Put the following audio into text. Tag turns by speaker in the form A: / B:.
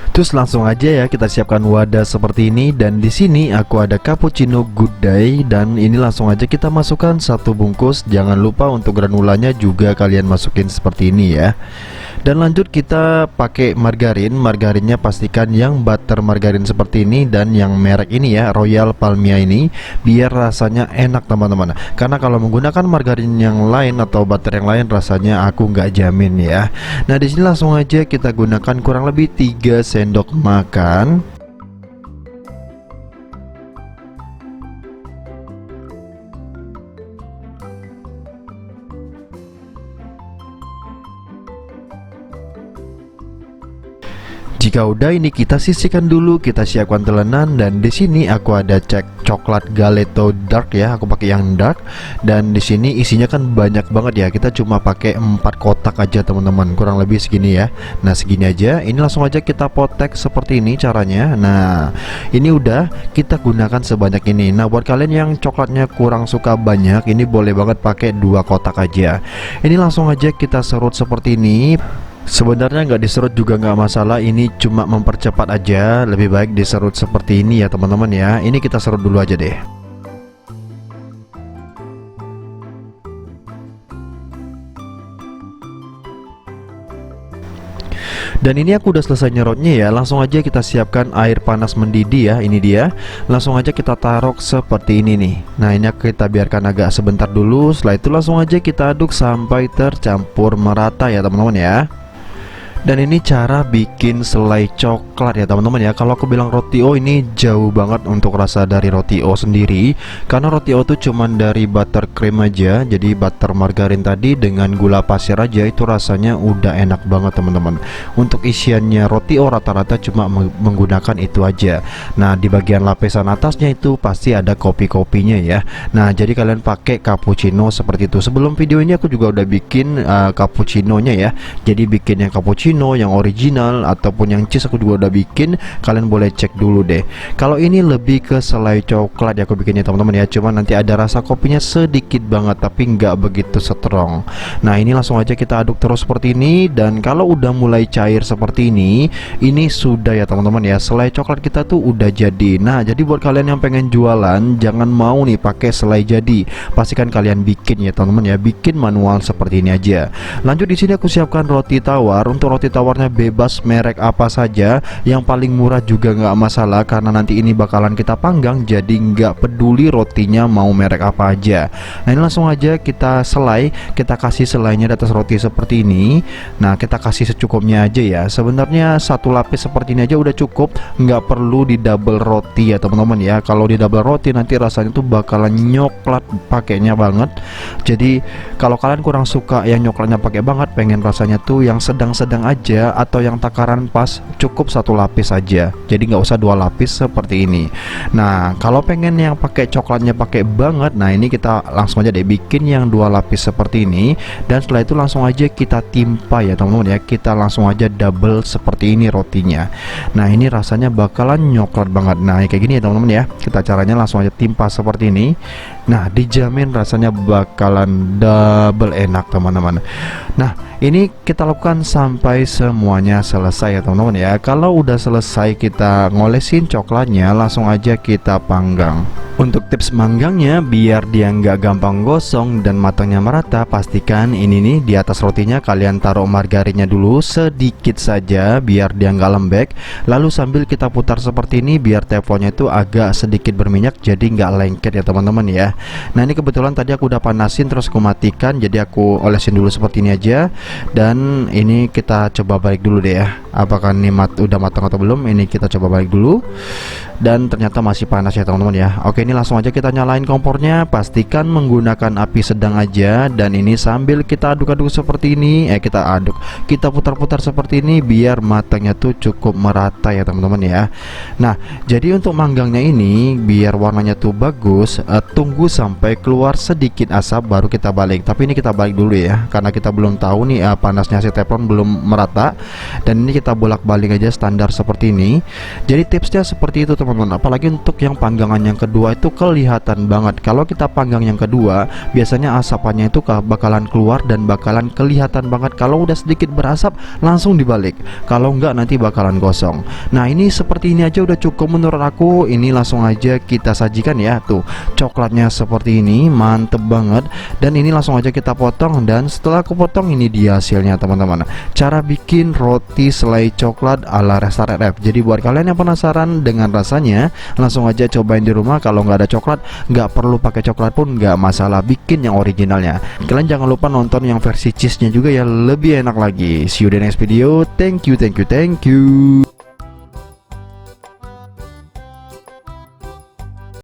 A: Terus langsung aja ya kita siapkan wadah seperti ini, dan di sini aku ada cappuccino good day, dan ini langsung aja kita masukkan satu bungkus. Jangan lupa untuk granulanya juga kalian masukin seperti ini ya. Dan lanjut kita pakai margarin. Margarinnya pastikan yang butter margarin seperti ini dan yang merek ini ya, Royal Palmia ini, biar rasanya enak teman-teman. Karena kalau menggunakan margarin yang lain atau butter yang lain rasanya aku nggak jamin ya. Nah di sini langsung aja kita gunakan kurang lebih 3 sendok makan. Jika udah, ini kita sisihkan dulu, kita siapkan telenan, dan di sini aku ada coklat Galeto dark ya, aku pakai yang dark. Dan di sini isinya kan banyak banget ya, kita cuma pakai 4 kotak aja teman-teman, kurang lebih segini ya. Nah segini aja, ini langsung aja kita potek seperti ini caranya. Nah ini udah kita gunakan sebanyak ini. Nah buat kalian yang coklatnya kurang suka banyak, ini boleh banget pakai 2 kotak aja. Ini langsung aja kita serut seperti ini. Sebenarnya nggak diserut juga nggak masalah, ini cuma mempercepat aja. Lebih baik diserut seperti ini ya teman-teman ya. Ini kita serut dulu aja deh. Dan ini aku udah selesai nyerotnya ya. Langsung aja kita siapkan air panas mendidih ya. Ini dia. Langsung aja kita taruh seperti ini nih. Nah ini kita biarkan agak sebentar dulu. Setelah itu langsung aja kita aduk sampai tercampur merata ya teman-teman ya. Dan ini cara bikin selai coklat ya teman-teman ya. Kalau aku bilang roti O, ini jauh banget untuk rasa dari roti O sendiri. Karena roti O itu cuman dari buttercream aja. Jadi butter margarin tadi dengan gula pasir aja itu rasanya udah enak banget teman-teman. Untuk isiannya roti O rata-rata cuma menggunakan itu aja. Nah di bagian lapisan atasnya itu pasti ada kopi-kopinya ya. Nah jadi kalian pakai cappuccino seperti itu. Sebelum video ini aku juga udah bikin cappuccinonya ya. Jadi bikin yang cappuccino yang original ataupun yang cheese aku juga udah bikin, kalian boleh cek dulu deh. Kalau ini lebih ke selai coklat ya aku bikinnya teman-teman ya, cuman nanti ada rasa kopinya sedikit banget tapi nggak begitu strong. Nah ini langsung aja kita aduk terus seperti ini, dan kalau udah mulai cair seperti ini sudah ya teman-teman ya, selai coklat kita tuh udah jadi. Nah jadi buat kalian yang pengen jualan, jangan mau nih pakai selai jadi, pastikan kalian bikin ya teman-teman ya, bikin manual seperti ini aja. Lanjut di sini aku siapkan roti tawar. Untuk roti tawarnya bebas merek apa saja, yang paling murah juga nggak masalah karena nanti ini bakalan kita panggang, jadi nggak peduli rotinya mau merek apa aja. Nah ini langsung aja kita selai, kita kasih selainya di atas roti seperti ini. Nah kita kasih secukupnya aja ya. Sebenarnya satu lapis seperti ini aja udah cukup, nggak perlu di double roti ya teman-teman ya. Kalau di double roti nanti rasanya tuh bakalan nyoklat pakainya banget. Jadi kalau kalian kurang suka yang nyoklatnya pakai banget, pengen rasanya tuh yang sedang-sedang aja atau yang takaran pas, cukup satu lapis aja, jadi nggak usah 2 lapis seperti ini. Nah kalau pengen yang pakai coklatnya pakai banget, nah ini kita langsung aja deh bikin yang 2 lapis seperti ini, dan setelah itu langsung aja kita timpa ya teman-teman ya, kita langsung aja double seperti ini rotinya. Nah ini rasanya bakalan nyoklat banget. Nah kayak gini ya teman-teman ya, kita caranya langsung aja timpa seperti ini. Nah dijamin rasanya bakalan double enak teman-teman. Nah ini kita lakukan sampai semuanya selesai ya teman-teman ya. Kalau udah selesai kita ngolesin coklatnya, langsung aja kita panggang. Untuk tips manggangnya biar dia nggak gampang gosong dan matangnya merata, pastikan ini nih di atas rotinya kalian taruh margarinnya dulu sedikit saja biar dia nggak lembek. Lalu sambil kita putar seperti ini biar teflonnya itu agak sedikit berminyak, jadi nggak lengket ya teman-teman ya. Nah ini kebetulan tadi aku udah panasin terus aku matikan, jadi aku olesin dulu seperti ini aja. Dan ini kita coba balik dulu deh ya, apakah ini udah matang atau belum. Ini kita coba balik dulu, dan ternyata masih panas ya teman-teman ya. Oke ini langsung aja kita nyalain kompornya, pastikan menggunakan api sedang aja. Dan ini sambil kita aduk-aduk seperti ini, kita putar-putar seperti ini biar matangnya tuh cukup merata ya teman-teman ya. Nah jadi untuk manggangnya ini biar warnanya tuh bagus, tunggu tunggu sampai keluar sedikit asap baru kita balik. Tapi ini kita balik dulu ya, karena kita belum tahu nih panasnya si teflon belum merata. Dan ini kita bolak-balik aja standar seperti ini. Jadi tipsnya seperti itu teman-teman. Apalagi untuk yang panggangan yang kedua itu kelihatan banget. Kalau kita panggang yang kedua, biasanya asapannya itu bakalan keluar dan bakalan kelihatan banget. Kalau udah sedikit berasap langsung dibalik, kalau enggak nanti bakalan gosong. Nah ini seperti ini aja udah cukup menurut aku. Ini langsung aja kita sajikan ya. Tuh coklatnya seperti ini, mantep banget. Dan ini langsung aja kita potong. Dan setelah aku potong, ini dia hasilnya teman-teman. Cara bikin roti selai coklat ala Restar RF. Jadi buat kalian yang penasaran dengan rasanya, langsung aja cobain di rumah. Kalau nggak ada coklat, nggak perlu pakai coklat pun nggak masalah, bikin yang originalnya. Kalian jangan lupa nonton yang versi cheese nya juga ya, lebih enak lagi. See you di next video. Thank you.